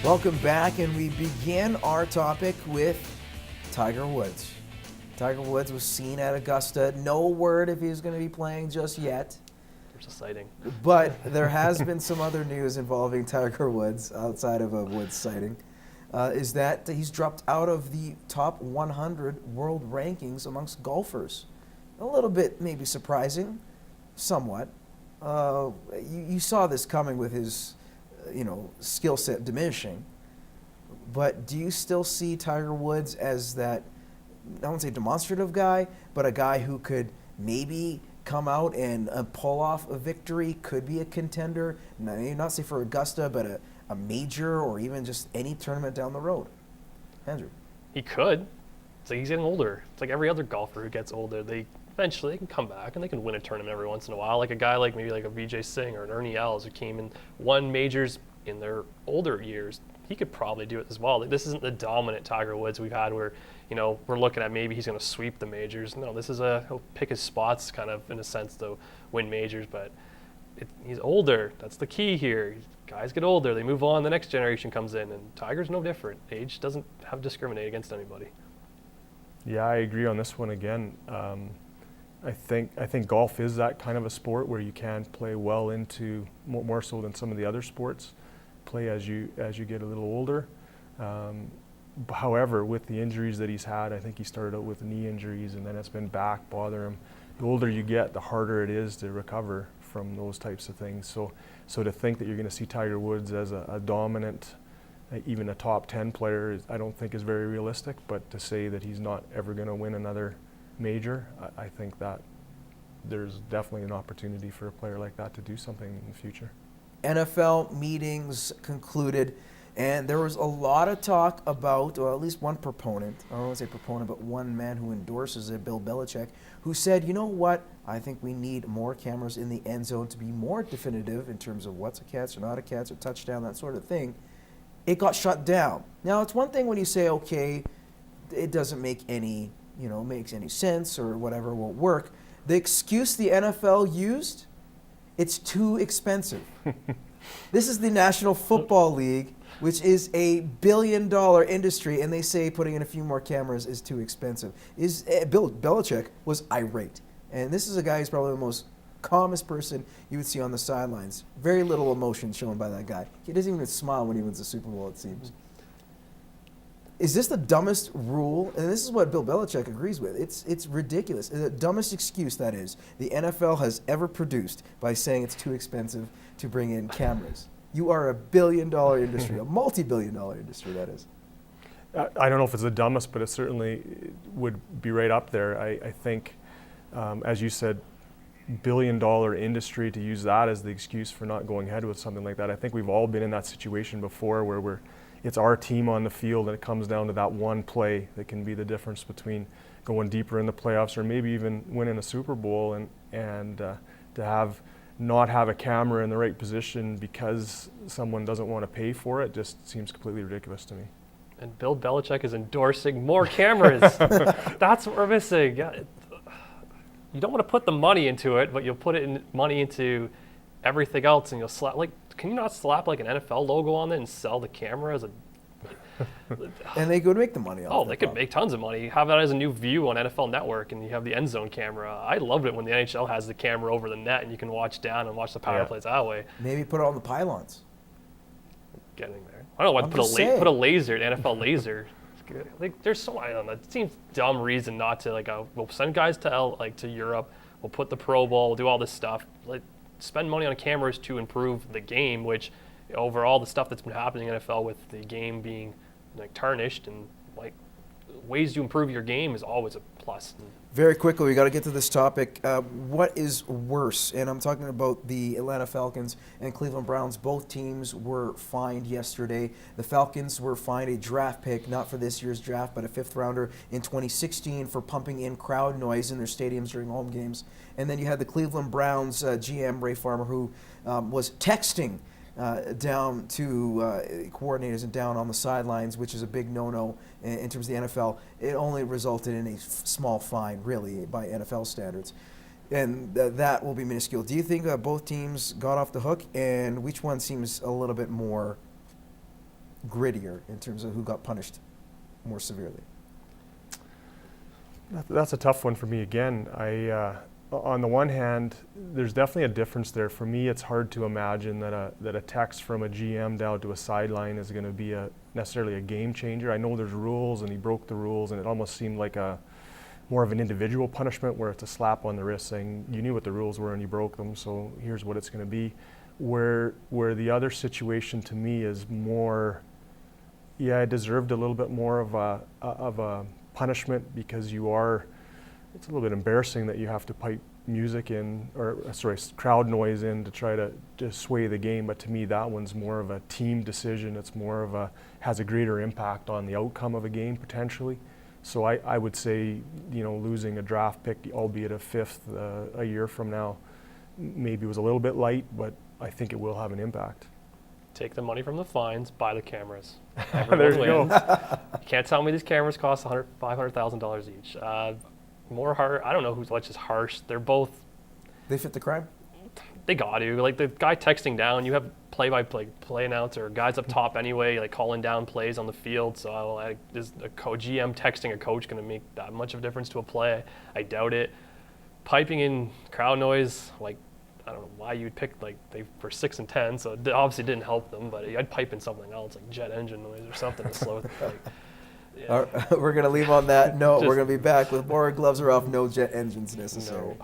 Welcome back, and we begin our topic with Tiger Woods. Tiger Woods was seen at Augusta. No word if he's going to be playing just yet. There's a sighting. But there has been some other news involving Tiger Woods outside of a Woods sighting. Is that he's dropped out of the top 100 world rankings amongst golfers. A little bit maybe surprising, somewhat. You saw this coming with his skill set diminishing. But do you still see Tiger Woods as that, I won't say demonstrative guy, but a guy who could maybe come out and pull off a victory, could be a contender, not say for Augusta, but a major or even just any tournament down the road? Andrew. He could. It's like he's getting older. It's like every other golfer who gets older. Eventually they can come back and they can win a tournament every once in a while. Like a guy like maybe like a Vijay Singh or an Ernie Els who came and won majors in their older years. He could probably do it as well. Like, this isn't the dominant Tiger Woods we've had where, we're looking at maybe he's going to sweep the majors. No, this is he'll pick his spots kind of in a sense to win majors, but he's older. That's the key here. Guys get older, they move on, the next generation comes in, and Tiger's no different. Age doesn't have to discriminate against anybody. Yeah, I agree on this one again. I think golf is that kind of a sport where you can play well into more so than some of the other sports. Play as you get a little older. However, with the injuries that he's had, I think he started out with knee injuries and then it's been back bother him. The older you get, the harder it is to recover from those types of things. So to think that you're going to see Tiger Woods as a dominant, even a top 10 player, I don't think is very realistic. But to say that he's not ever going to win another major, I think that there's definitely an opportunity for a player like that to do something in the future. NFL meetings concluded, and there was a lot of talk about, or at least one proponent, I don't want to say proponent, but one man who endorses it, Bill Belichick, who said, you know what, I think we need more cameras in the end zone to be more definitive in terms of what's a catch or not a catch or touchdown, that sort of thing. It got shut down. Now, it's one thing when you say, okay, it doesn't make any, makes any sense or whatever won't work. The excuse the NFL used, it's too expensive. This is the National Football League, which is a billion-dollar industry, and they say putting in a few more cameras is too expensive. Bill Belichick was irate. And this is a guy who's probably the most calmest person you would see on the sidelines. Very little emotion shown by that guy. He doesn't even smile when he wins the Super Bowl, it seems. Is this the dumbest rule? And this is what Bill Belichick agrees with. It's ridiculous. The dumbest excuse, that is, the NFL has ever produced by saying it's too expensive to bring in cameras. You are a billion-dollar industry, a multi-billion-dollar industry, that is. I don't know if it's the dumbest, but it certainly would be right up there. I think, as you said, billion-dollar industry, to use that as the excuse for not going ahead with something like that. I think we've all been in that situation before where it's our team on the field and it comes down to that one play that can be the difference between going deeper in the playoffs or maybe even winning a Super Bowl, and to not have a camera in the right position because someone doesn't want to pay for it just seems completely ridiculous to me. And Bill Belichick is endorsing more cameras. That's what we're missing. Yeah, you don't want to put the money into it, but you'll put money into everything else, and you'll slap, can you not slap like an NFL logo on it and sell the camera as a... And they could make the money off Oh, they could make tons of money. Have that as a new view on NFL Network, and you have the end zone camera. I loved it when the NHL has the camera over the net, and you can watch down and watch the power plays that way. Maybe put it on the pylons. Getting there. I don't know why put a laser, an NFL laser. There's so, I don't know. It seems dumb reason not to we'll send guys to Europe. We'll put the Pro Bowl. We'll do all this stuff. Spend money on cameras to improve the game, which overall the stuff that's been happening in the NFL with the game being tarnished and ways to improve your game is always a plus. Very quickly, we got to get to this topic. What is worse? And I'm talking about the Atlanta Falcons and Cleveland Browns. Both teams were fined yesterday. The Falcons were fined a draft pick, not for this year's draft, but a fifth rounder in 2016 for pumping in crowd noise in their stadiums during home games. And then you had the Cleveland Browns GM, Ray Farmer, who was texting down to coordinators and down on the sidelines, which is a big no-no in terms of the NFL. It only resulted in a small fine, really, by NFL standards. and that will be minuscule. Do you think both teams got off the hook, and which one seems a little bit more grittier in terms of who got punished more severely? That's a tough one for me again. On the one hand, there's definitely a difference there. For me, it's hard to imagine that a text from a GM down to a sideline is going to be necessarily a game changer. I know there's rules, and he broke the rules, and it almost seemed like more of an individual punishment where it's a slap on the wrist saying you knew what the rules were and you broke them, so here's what it's going to be. Where the other situation to me is more, yeah, it deserved a little bit more of a punishment because it's a little bit embarrassing that you have to pipe music in, crowd noise in to try to sway the game. But to me, that one's more of a team decision. It's more has a greater impact on the outcome of a game potentially. So I would say, losing a draft pick, albeit a fifth a year from now, maybe was a little bit light, but I think it will have an impact. Take the money from the fines, buy the cameras. There you go. You can't tell me these cameras cost $500,000 each. More hard. I don't know who's just harsh. They're both. They fit the crime? They got to. Like the guy texting down, you have play announcer, guys up top anyway, like calling down plays on the field. So is a GM texting a coach going to make that much of a difference to a play? I doubt it. Piping in crowd noise, I don't know why you'd pick they for 6 and 10, so it obviously didn't help them. But I'd pipe in something else like jet engine noise or something to slow it. Yeah. We're going to leave on that note. We're going to be back with more Gloves Are Off, no jet engines necessary. No.